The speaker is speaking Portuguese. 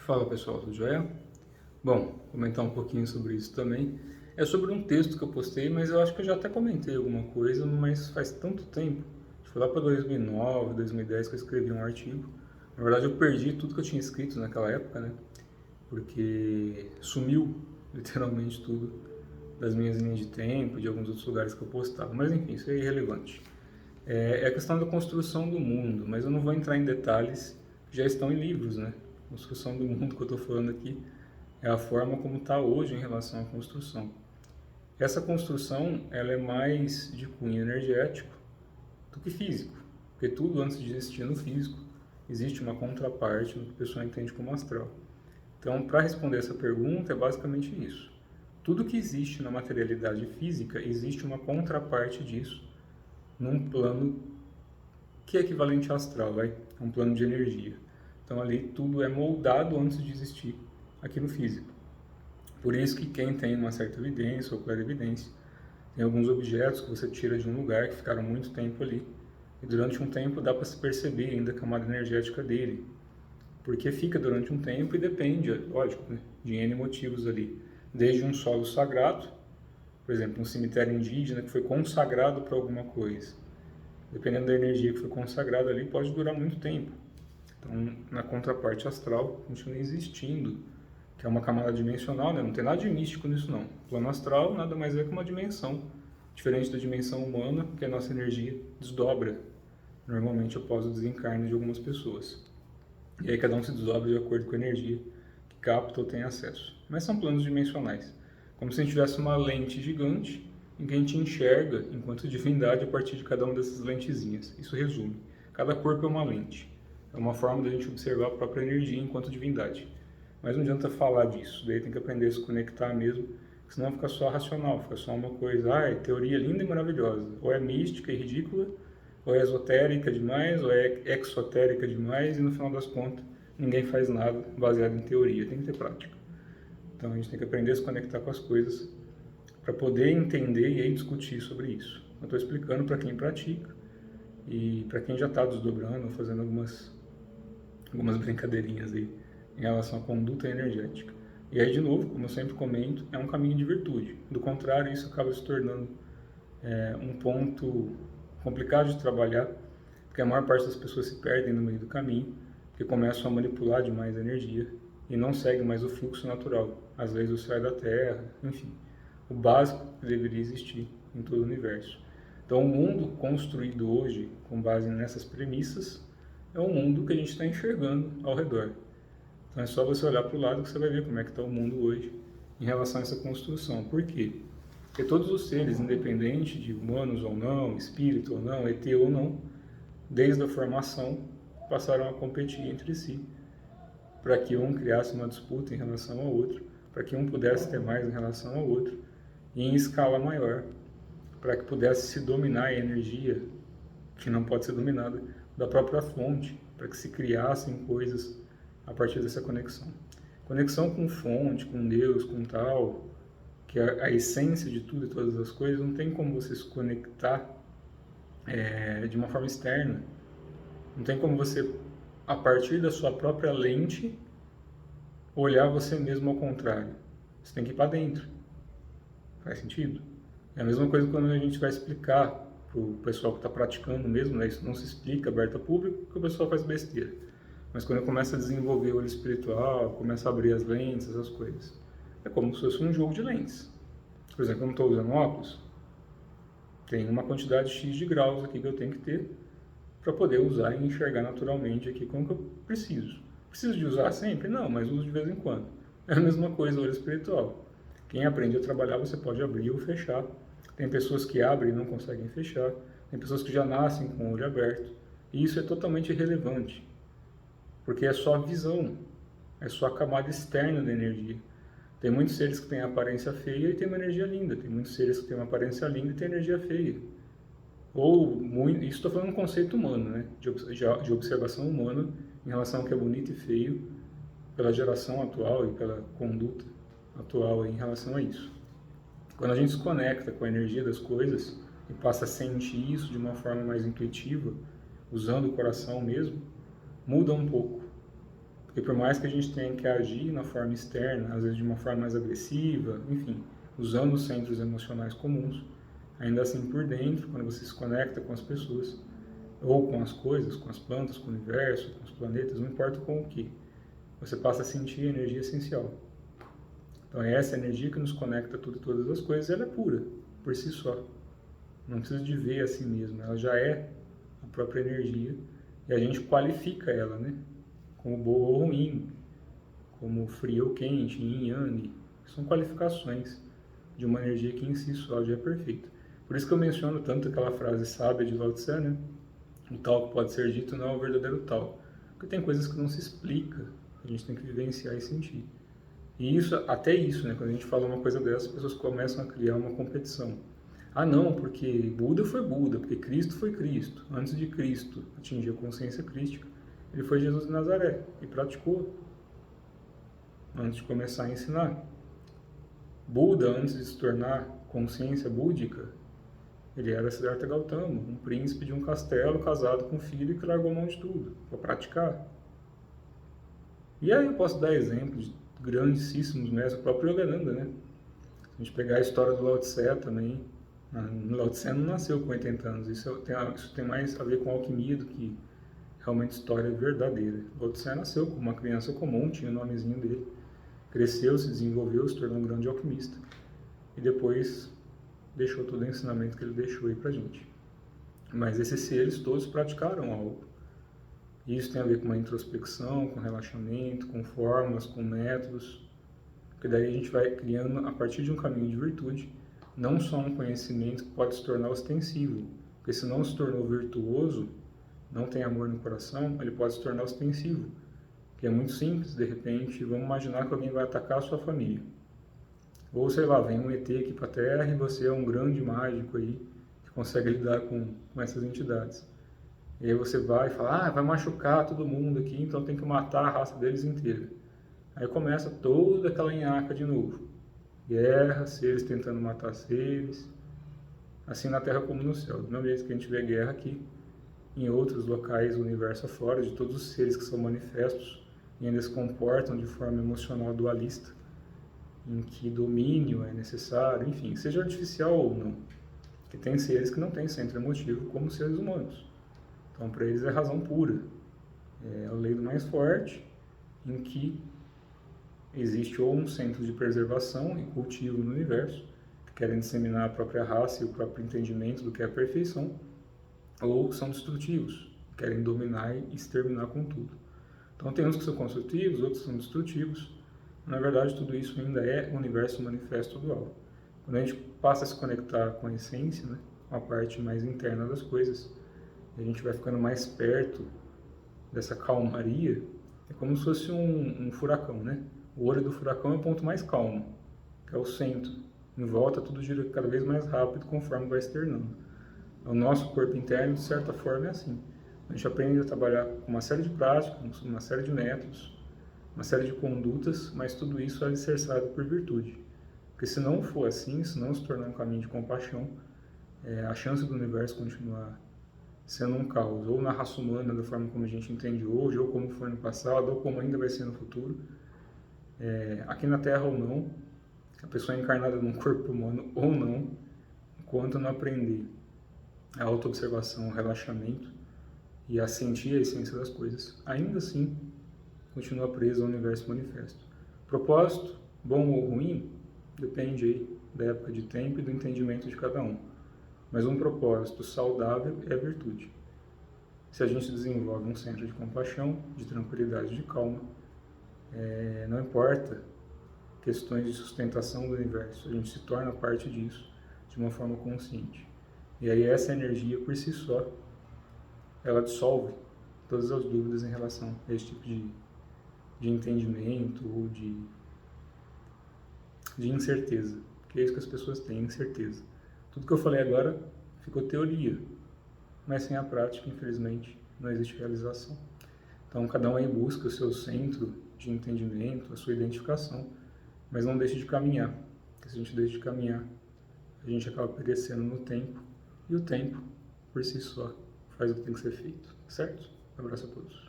Fala pessoal, tudo jóia? Bom, comentar um pouquinho sobre isso também. É sobre um texto que eu postei, mas eu acho que eu já até comentei alguma coisa, mas faz tanto tempo. Foi lá para 2009, 2010 que eu escrevi um artigo. Na verdade, eu perdi tudo que eu tinha escrito naquela época, né? Porque sumiu literalmente tudo das minhas linhas de tempo, de alguns outros lugares que eu postava. Mas enfim, isso é irrelevante. É a questão da construção do mundo, mas eu não vou entrar em detalhes, já estão em livros, né? A construção do mundo que eu estou falando aqui é a forma como está hoje em relação à construção. Essa construção ela é mais de cunho energético do que físico, porque tudo antes de existir no físico existe uma contraparte no que a pessoa entende como astral. Então, para responder essa pergunta, é basicamente isso. Tudo que existe na materialidade física existe uma contraparte disso num plano que é equivalente ao astral, vai? É um plano de energia. Então ali tudo é moldado antes de existir aqui no físico. Por isso que quem tem uma certa evidência ou clarividência, tem alguns objetos que você tira de um lugar que ficaram muito tempo ali, e durante um tempo dá para se perceber ainda a camada energética dele, porque fica durante um tempo e depende, lógico, né, de N motivos ali, desde um solo sagrado, por exemplo, um cemitério indígena que foi consagrado para alguma coisa, dependendo da energia que foi consagrada ali, pode durar muito tempo. Então, na contraparte astral, continua existindo, que é uma camada dimensional, né? Não tem nada de místico nisso não. O plano astral nada mais é que uma dimensão, diferente da dimensão humana, que a nossa energia desdobra, normalmente após o desencarne de algumas pessoas. E aí cada um se desdobra de acordo com a energia que capta ou tem acesso. Mas são planos dimensionais, como se a gente tivesse uma lente gigante em que a gente enxerga enquanto divindade a partir de cada uma dessas lentezinhas. Isso resume. Cada corpo é uma lente. É uma forma da gente observar a própria energia enquanto divindade. Mas não adianta falar disso, daí tem que aprender a se conectar mesmo, senão fica só racional, fica só uma coisa, é teoria linda e maravilhosa, ou é mística e ridícula, ou é esotérica demais, ou é exotérica demais, e no final das contas ninguém faz nada baseado em teoria, tem que ter prática. Então a gente tem que aprender a se conectar com as coisas para poder entender e aí discutir sobre isso. Eu estou explicando para quem pratica e para quem já está desdobrando, fazendo algumas brincadeirinhas aí em relação à conduta energética. E aí, de novo, como eu sempre comento, é um caminho de virtude. Do contrário, isso acaba se tornando um ponto complicado de trabalhar, porque a maior parte das pessoas se perdem no meio do caminho, porque começam a manipular demais a energia e não seguem mais o fluxo natural, as leis do céu e da terra, enfim, o básico que deveria existir em todo o universo. Então, o mundo construído hoje, com base nessas premissas, é o mundo que a gente está enxergando ao redor. Então é só você olhar para o lado que você vai ver como é que está o mundo hoje em relação a essa construção. Por quê? Porque todos os seres, independente de humanos ou não, espírito ou não, ET ou não, desde a formação, passaram a competir entre si, para que um criasse uma disputa em relação ao outro, para que um pudesse ter mais em relação ao outro, e em escala maior, para que pudesse se dominar a energia, que não pode ser dominada, da própria fonte, para que se criassem coisas a partir dessa conexão. Conexão com fonte, com Deus, com tal, que é a essência de tudo e todas as coisas, não tem como você se conectar de uma forma externa. Não tem como você, a partir da sua própria lente, olhar você mesmo ao contrário. Você tem que ir para dentro. Faz sentido? É a mesma coisa quando a gente vai explicar para o pessoal que está praticando mesmo, né? Isso não se explica aberto ao público, porque o pessoal faz besteira. Mas quando começa a desenvolver o olho espiritual, começa a abrir as lentes, essas coisas, é como se fosse um jogo de lentes. Por exemplo, eu não estou usando óculos, tem uma quantidade X de graus aqui que eu tenho que ter para poder usar e enxergar naturalmente aqui como que eu preciso. Preciso de usar sempre? Não, mas uso de vez em quando. É a mesma coisa o olho espiritual. Quem aprende a trabalhar, você pode abrir ou fechar. Tem pessoas que abrem e não conseguem fechar. Tem pessoas que já nascem com o olho aberto. E isso é totalmente irrelevante, porque é só a visão, é só a camada externa da energia. Tem muitos seres que têm aparência feia e têm uma energia linda. Tem muitos seres que têm uma aparência linda e têm energia feia. Isso estou falando um conceito humano, né? De observação humana em relação ao que é bonito e feio pela geração atual e pela conduta atual em relação a isso. Quando a gente se conecta com a energia das coisas e passa a sentir isso de uma forma mais intuitiva, usando o coração mesmo, muda um pouco. Porque por mais que a gente tenha que agir na forma externa, às vezes de uma forma mais agressiva, enfim, usando os centros emocionais comuns, ainda assim por dentro, quando você se conecta com as pessoas, ou com as coisas, com as plantas, com o universo, com os planetas, não importa com o que, você passa a sentir a energia essencial. Então é essa energia que nos conecta a tudo e todas as coisas, e ela é pura, por si só. Não precisa de ver a si mesma, ela já é a própria energia, e a gente qualifica ela, né? Como boa ou ruim, como frio ou quente, yin e yang, são qualificações de uma energia que em si só já é perfeita. Por isso que eu menciono tanto aquela frase sábia de Lao Tse, né? O tal que pode ser dito não é o verdadeiro tal. Porque tem coisas que não se explica, a gente tem que vivenciar e sentir. E isso, até isso, né? Quando a gente fala uma coisa dessa, as pessoas começam a criar uma competição. Ah, não, porque Buda foi Buda, porque Cristo foi Cristo. Antes de Cristo atingir a consciência crística, ele foi Jesus de Nazaré e praticou antes de começar a ensinar. Buda, antes de se tornar consciência búdica, ele era Siddhartha Gautama, um príncipe de um castelo casado com um filho que largou mão de tudo para praticar. E aí eu posso dar exemplos de grandíssimos mestres, o próprio Yogananda, né? Se a gente pegar a história do Lao Tse também, o Lao Tse não nasceu com 80 anos, isso tem mais a ver com alquimia do que realmente história verdadeira. O Lao Tse nasceu como uma criança comum, tinha o nomezinho dele, cresceu, se desenvolveu, se tornou um grande alquimista e depois deixou todo o ensinamento que ele deixou aí pra gente. Mas esses seres todos praticaram algo. Isso tem a ver com uma introspecção, com relaxamento, com formas, com métodos, porque daí a gente vai criando, a partir de um caminho de virtude, não só um conhecimento que pode se tornar ostensivo, porque se não se tornou virtuoso, não tem amor no coração, ele pode se tornar ostensivo, que é muito simples. De repente, vamos imaginar que alguém vai atacar a sua família. Ou, sei lá, vem um ET aqui para a Terra e você é um grande mágico aí, que consegue lidar com essas entidades. E aí você vai e fala, vai machucar todo mundo aqui, então tem que matar a raça deles inteira. Aí começa toda aquela nhaca de novo. Guerra, seres tentando matar seres, assim na Terra como no céu. Do mesmo jeito que a gente vê guerra aqui, em outros locais do universo afora, de todos os seres que são manifestos e ainda se comportam de forma emocional dualista, em que domínio é necessário, enfim, seja artificial ou não. Porque tem seres que não têm centro emotivo como seres humanos. Então, para eles é razão pura. É a lei do mais forte, em que existe ou um centro de preservação e cultivo no universo, que querem disseminar a própria raça e o próprio entendimento do que é a perfeição, ou são destrutivos, querem dominar e exterminar com tudo. Então tem uns que são construtivos, outros são destrutivos. Na verdade, tudo isso ainda é o universo manifesto dual. Quando a gente passa a se conectar com a essência, né, com a parte mais interna das coisas, a gente vai ficando mais perto dessa calmaria, é como se fosse um furacão, né? O olho do furacão é o ponto mais calmo, que é o centro. Em volta tudo gira cada vez mais rápido conforme vai externando. O nosso corpo interno, de certa forma, é assim. A gente aprende a trabalhar com uma série de práticas, uma série de métodos, uma série de condutas, mas tudo isso é alicerçado por virtude. Porque se não for assim, se não se tornar um caminho de compaixão, a chance do universo continuar sendo um caos, ou na raça humana, da forma como a gente entende hoje, ou como foi no passado, ou como ainda vai ser no futuro, aqui na Terra ou não, a pessoa é encarnada num corpo humano ou não, enquanto não aprender a autoobservação, o relaxamento e a sentir a essência das coisas, ainda assim continua preso ao universo manifesto. Propósito, bom ou ruim, depende aí da época de tempo e do entendimento de cada um. Mas um propósito saudável é a virtude. Se a gente desenvolve um centro de compaixão, de tranquilidade, de calma, não importa questões de sustentação do universo, a gente se torna parte disso de uma forma consciente. E aí essa energia por si só, ela dissolve todas as dúvidas em relação a esse tipo de entendimento ou de incerteza, que é isso que as pessoas têm, incerteza. Tudo que eu falei agora ficou teoria, mas sem a prática, infelizmente, não existe realização. Então, cada um aí busca o seu centro de entendimento, a sua identificação, mas não deixe de caminhar, porque se a gente deixa de caminhar, a gente acaba perecendo no tempo, e o tempo, por si só, faz o que tem que ser feito, certo? Um abraço a todos.